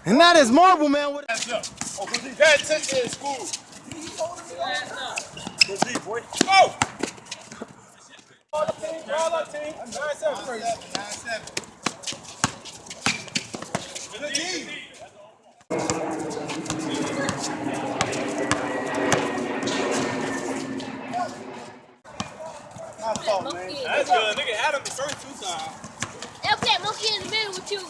And that is Marble Man with Pay attention in school. Go deep, boy. Go! Ball up, team. 9-7 first. 9-7. Good deep. That's good. Nigga had him the first 2 times. That's that monkey in the middle with you.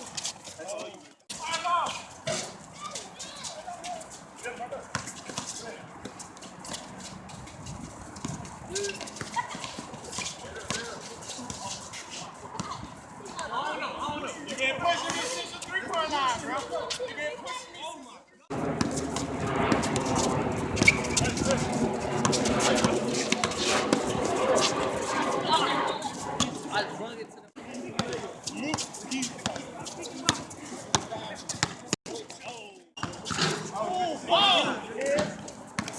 You can't push him. This is a 3-point line, bro. You can't push him.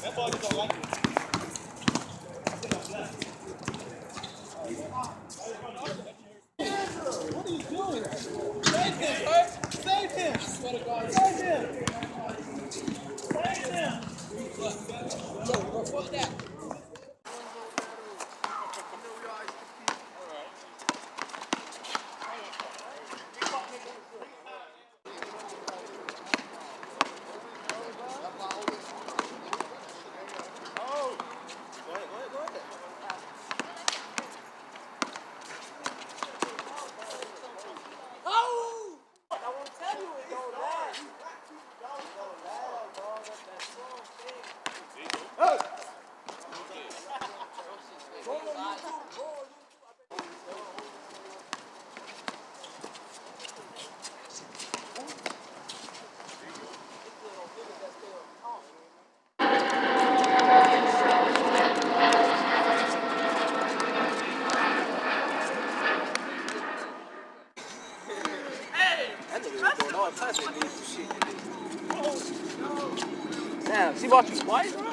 That ball just don't like it. What are you doing? Save him, bro. Save him. I swear to God. Save him. Save him. Bro, fuck that. Damn, she bought you twice, bro?